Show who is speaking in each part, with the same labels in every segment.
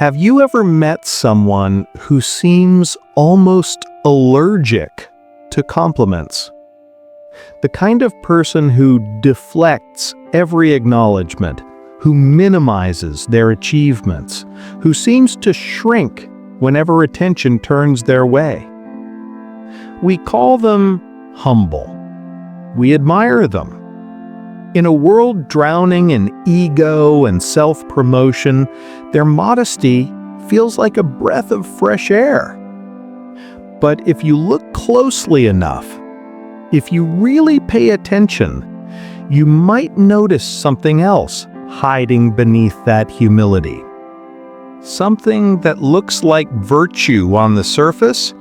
Speaker 1: Have you ever met someone who seems almost allergic to compliments? The kind of person who deflects every acknowledgement, who minimizes their achievements, who seems to shrink whenever attention turns their way. We call them humble. We admire them. In a world drowning in ego and self-promotion, their modesty feels like a breath of fresh air. But if you look closely enough, if you really pay attention, you might notice something else hiding beneath that humility. Something that looks like virtue on the surface,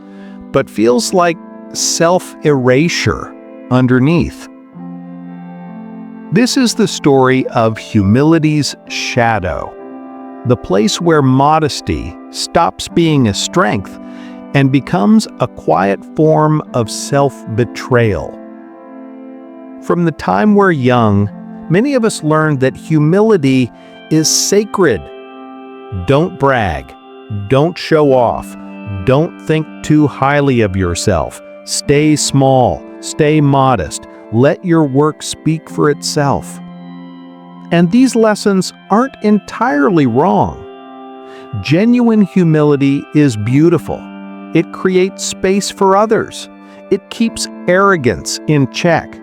Speaker 1: but feels like self-erasure underneath. This is the story of humility's shadow, the place where modesty stops being a strength and becomes a quiet form of self-betrayal. From the time we're young, many of us learned that humility is sacred. Don't brag, don't show off, don't think too highly of yourself, stay small, stay modest. Let your work speak for itself. And these lessons aren't entirely wrong. Genuine humility is beautiful. It creates space for others. It keeps arrogance in check.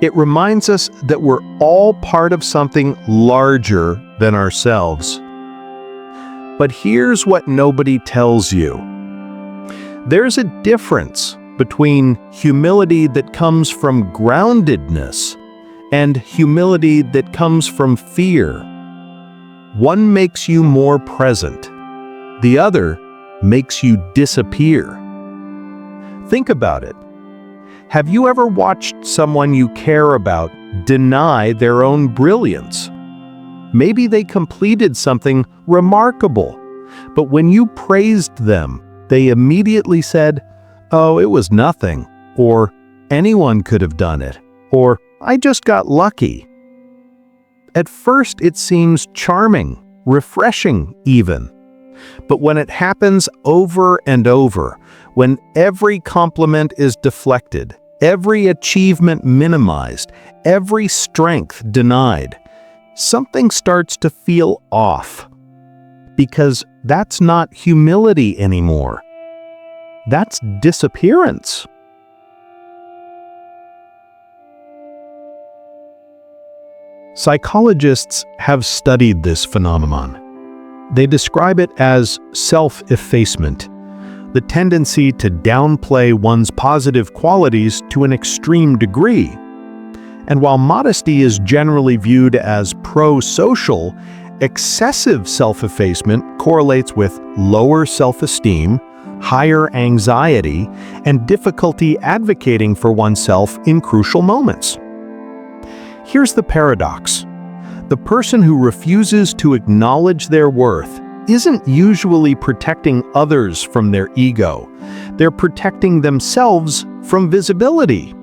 Speaker 1: It reminds us that we're all part of something larger than ourselves. But here's what nobody tells you. There's a difference between humility that comes from groundedness and humility that comes from fear. One makes you more present. The other makes you disappear. Think about it. Have you ever watched someone you care about deny their own brilliance? Maybe they completed something remarkable, but when you praised them, they immediately said, "Oh, it was nothing," or "anyone could have done it," or "I just got lucky." At first, it seems charming, refreshing even. But when it happens over and over, when every compliment is deflected, every achievement minimized, every strength denied, something starts to feel off. Because that's not humility anymore. That's disappearance. Psychologists have studied this phenomenon. They describe it as self-effacement, the tendency to downplay one's positive qualities to an extreme degree. And while modesty is generally viewed as pro-social, excessive self-effacement correlates with lower self-esteem, higher anxiety, and difficulty advocating for oneself in crucial moments. Here's the paradox. The person who refuses to acknowledge their worth isn't usually protecting others from their ego. They're protecting themselves from visibility.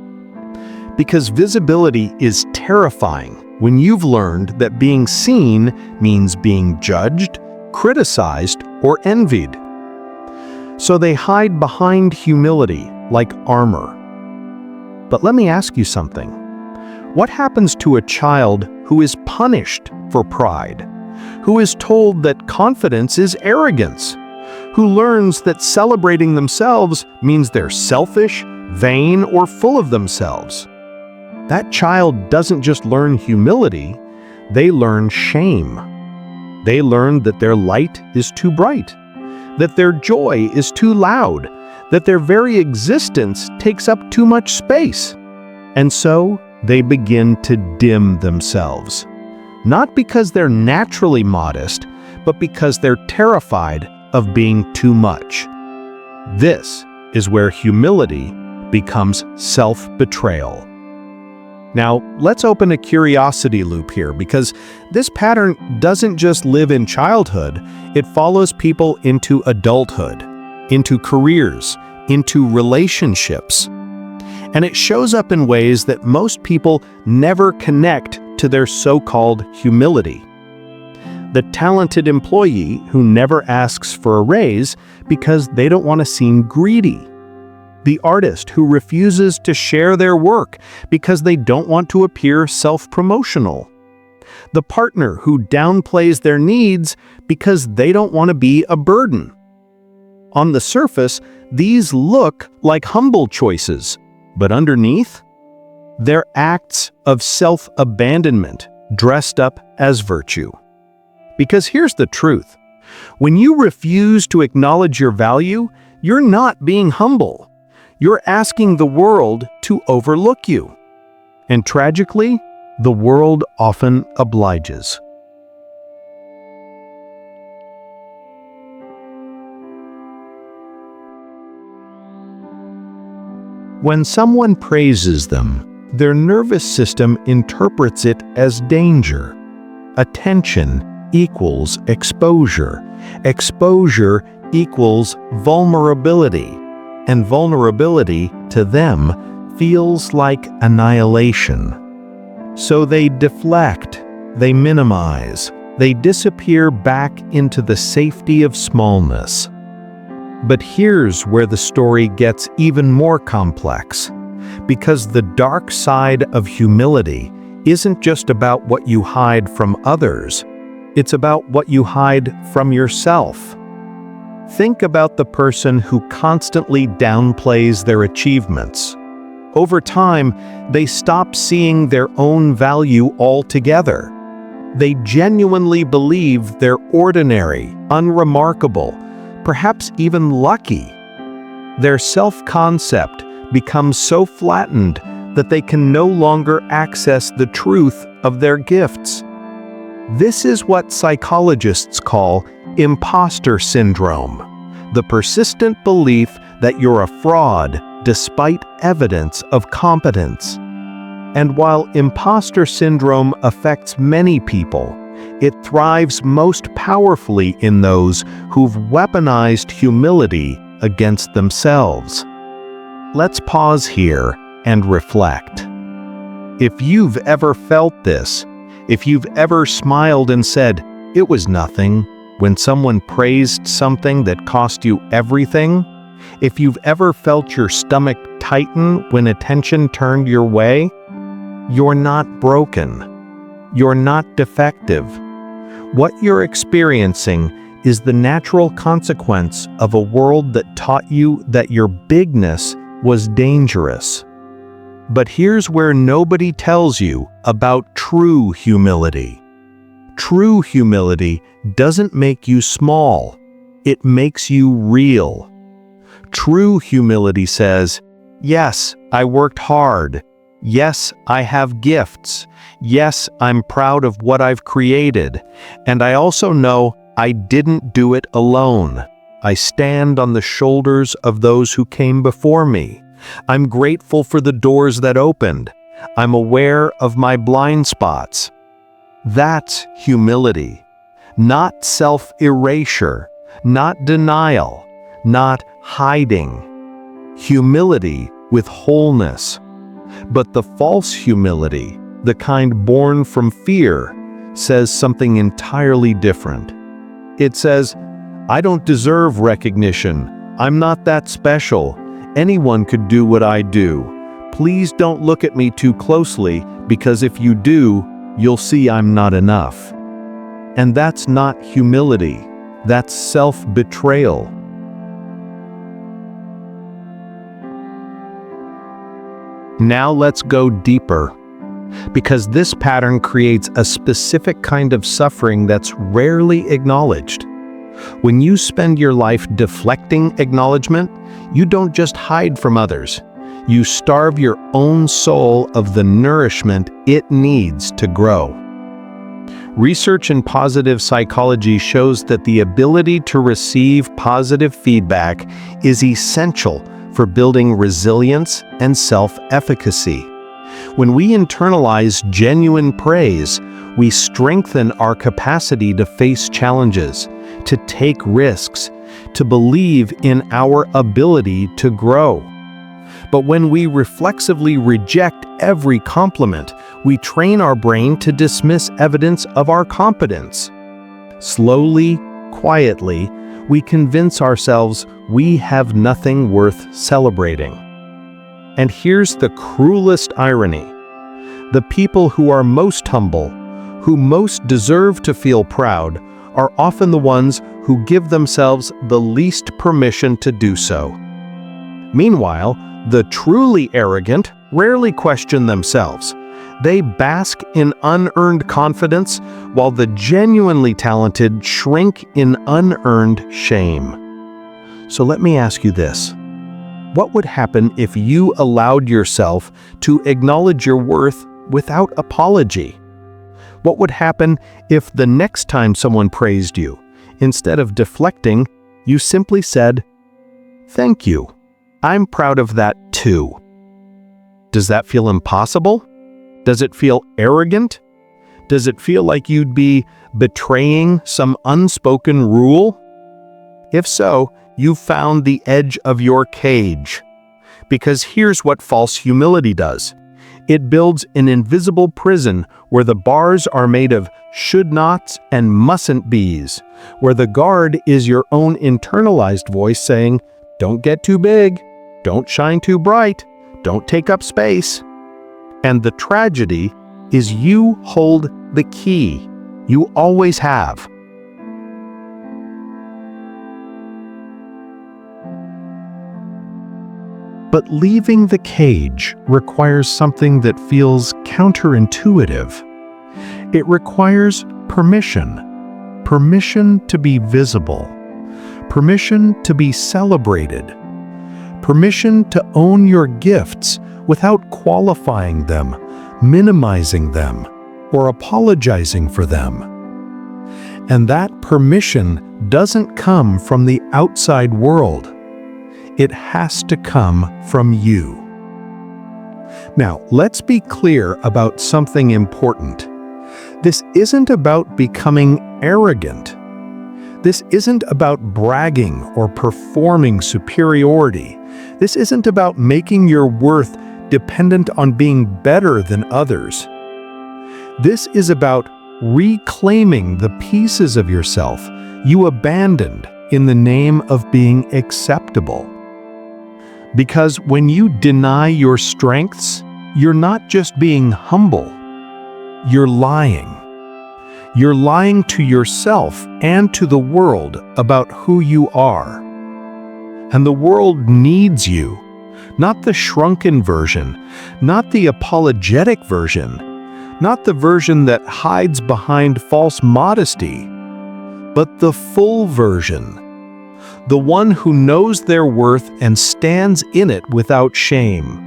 Speaker 1: Because visibility is terrifying when you've learned that being seen means being judged, criticized, or envied. So they hide behind humility like armor. But let me ask you something. What happens to a child who is punished for pride? Who is told that confidence is arrogance? Who learns that celebrating themselves means they're selfish, vain, or full of themselves? That child doesn't just learn humility, they learn shame. They learn that their light is too bright, that their joy is too loud, that their very existence takes up too much space. And so they begin to dim themselves. Not because they're naturally modest, but because they're terrified of being too much. This is where humility becomes self-betrayal. Now, let's open a curiosity loop here, because this pattern doesn't just live in childhood, it follows people into adulthood, into careers, into relationships. And it shows up in ways that most people never connect to their so-called humility. The talented employee who never asks for a raise because they don't want to seem greedy. The artist who refuses to share their work because they don't want to appear self-promotional. The partner who downplays their needs because they don't want to be a burden. On the surface, these look like humble choices, but underneath, they're acts of self-abandonment dressed up as virtue. Because here's the truth. When you refuse to acknowledge your value, you're not being humble. You're asking the world to overlook you. And tragically, the world often obliges. When someone praises them, their nervous system interprets it as danger. Attention equals exposure. Exposure equals vulnerability. And vulnerability to them feels like annihilation. So they deflect, they minimize, they disappear back into the safety of smallness. But here's where the story gets even more complex, because the dark side of humility isn't just about what you hide from others, it's about what you hide from yourself. Think about the person who constantly downplays their achievements. Over time, they stop seeing their own value altogether. They genuinely believe they're ordinary, unremarkable, perhaps even lucky. Their self-concept becomes so flattened that they can no longer access the truth of their gifts. This is what psychologists call impostor syndrome, the persistent belief that you're a fraud despite evidence of competence. And while impostor syndrome affects many people, it thrives most powerfully in those who've weaponized humility against themselves. Let's pause here and reflect. If you've ever felt this, if you've ever smiled and said, "It was nothing," when someone praised something that cost you everything, if you've ever felt your stomach tighten when attention turned your way, you're not broken. You're not defective. What you're experiencing is the natural consequence of a world that taught you that your bigness was dangerous. But here's where nobody tells you about true humility. True humility doesn't make you small. It makes you real. True humility says, "Yes, I worked hard. Yes, I have gifts. Yes, I'm proud of what I've created. And I also know I didn't do it alone. I stand on the shoulders of those who came before me. I'm grateful for the doors that opened. I'm aware of my blind spots." That's humility, not self-erasure, not denial, not hiding. Humility with wholeness. But the false humility, the kind born from fear, says something entirely different. It says, "I don't deserve recognition. I'm not that special. Anyone could do what I do. Please don't look at me too closely, because if you do, you'll see I'm not enough." And that's not humility. That's self-betrayal. Now let's go deeper, because this pattern creates a specific kind of suffering that's rarely acknowledged. When you spend your life deflecting acknowledgement, you don't just hide from others. You starve your own soul of the nourishment it needs to grow. Research in positive psychology shows that the ability to receive positive feedback is essential for building resilience and self-efficacy. When we internalize genuine praise, we strengthen our capacity to face challenges, to take risks, to believe in our ability to grow. But when we reflexively reject every compliment, we train our brain to dismiss evidence of our competence. Slowly, quietly, we convince ourselves we have nothing worth celebrating. And here's the cruelest irony. The people who are most humble, who most deserve to feel proud, are often the ones who give themselves the least permission to do so. Meanwhile, the truly arrogant rarely question themselves. They bask in unearned confidence, while the genuinely talented shrink in unearned shame. So let me ask you this. What would happen if you allowed yourself to acknowledge your worth without apology? What would happen if the next time someone praised you, instead of deflecting, you simply said, "Thank you. I'm proud of that too"? Does that feel impossible? Does it feel arrogant? Does it feel like you'd be betraying some unspoken rule? If so, you've found the edge of your cage. Because here's what false humility does. It builds an invisible prison where the bars are made of should-nots and mustn't-be's, where the guard is your own internalized voice saying, "Don't get too big, don't shine too bright, don't take up space." And the tragedy is you hold the key. You always have. But leaving the cage requires something that feels counterintuitive. It requires permission. Permission to be visible. Permission to be celebrated. Permission to own your gifts without qualifying them, minimizing them, or apologizing for them. And that permission doesn't come from the outside world. It has to come from you. Now, let's be clear about something important. This isn't about becoming arrogant. This isn't about bragging or performing superiority. This isn't about making your worth dependent on being better than others. This is about reclaiming the pieces of yourself you abandoned in the name of being acceptable. Because when you deny your strengths, you're not just being humble, you're lying. You're lying to yourself and to the world about who you are. And the world needs you. Not the shrunken version, not the apologetic version, not the version that hides behind false modesty, but the full version, the one who knows their worth and stands in it without shame.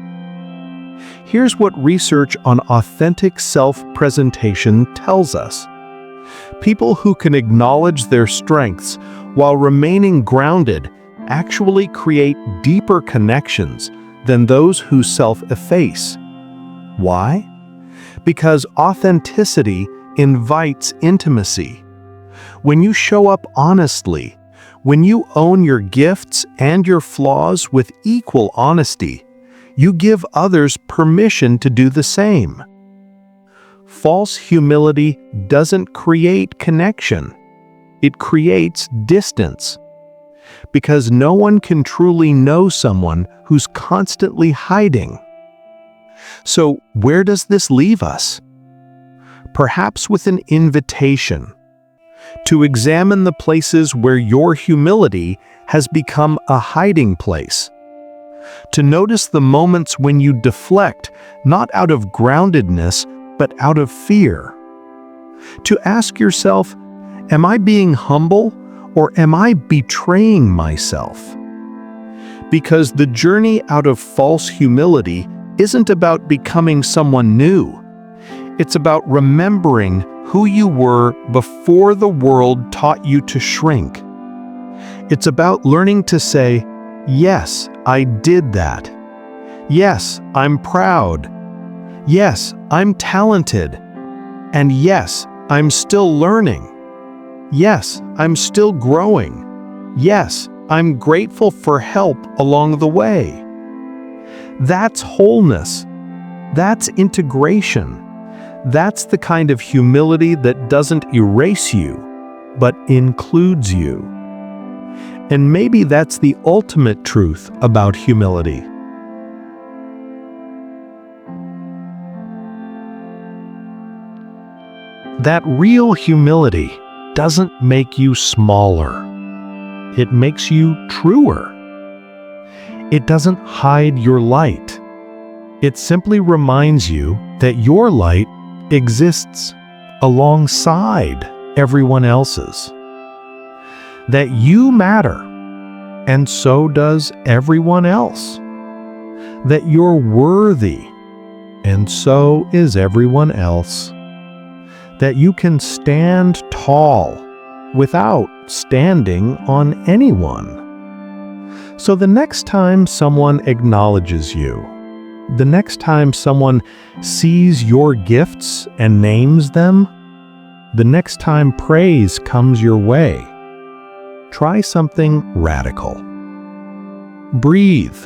Speaker 1: Here's what research on authentic self-presentation tells us. People who can acknowledge their strengths while remaining grounded actually create deeper connections than those who self-efface. Why? Because authenticity invites intimacy. When you show up honestly, when you own your gifts and your flaws with equal honesty, you give others permission to do the same. False humility doesn't create connection. It creates distance. Because no one can truly know someone who's constantly hiding. So where does this leave us? Perhaps with an invitation to examine the places where your humility has become a hiding place. To notice the moments when you deflect, not out of groundedness, but out of fear. To ask yourself, am I being humble? Or am I betraying myself? Because the journey out of false humility isn't about becoming someone new. It's about remembering who you were before the world taught you to shrink. It's about learning to say, yes, I did that. Yes, I'm proud. Yes, I'm talented. And yes, I'm still learning. Yes, I'm still growing. Yes, I'm grateful for help along the way. That's wholeness. That's integration. That's the kind of humility that doesn't erase you. but includes you. And maybe that's the ultimate truth about humility. That real humility doesn't make you smaller. It makes you truer. It doesn't hide your light. It simply reminds you that your light exists alongside everyone else's. That you matter, and so does everyone else. That you're worthy, and so is everyone else. That you can stand tall without standing on anyone. So the next time someone acknowledges you, the next time someone sees your gifts and names them, the next time praise comes your way, try something radical. Breathe.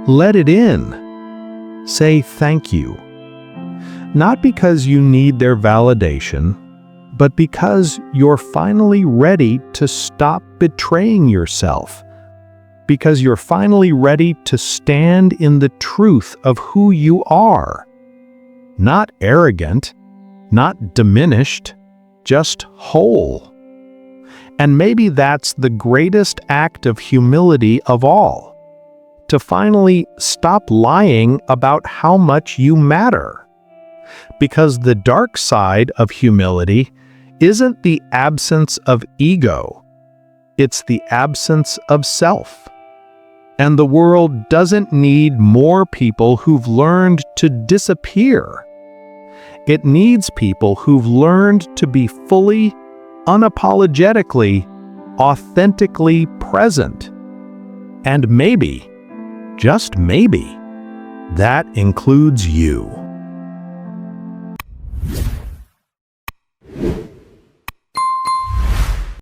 Speaker 1: Let it in. Say thank you. Not because you need their validation, but because you're finally ready to stop betraying yourself. Because you're finally ready to stand in the truth of who you are. Not arrogant, not diminished, just whole. And maybe that's the greatest act of humility of all. To finally stop lying about how much you matter. Because the dark side of humility isn't the absence of ego. It's the absence of self. And the world doesn't need more people who've learned to disappear. It needs people who've learned to be fully, unapologetically, authentically present. And maybe, just maybe, that includes you.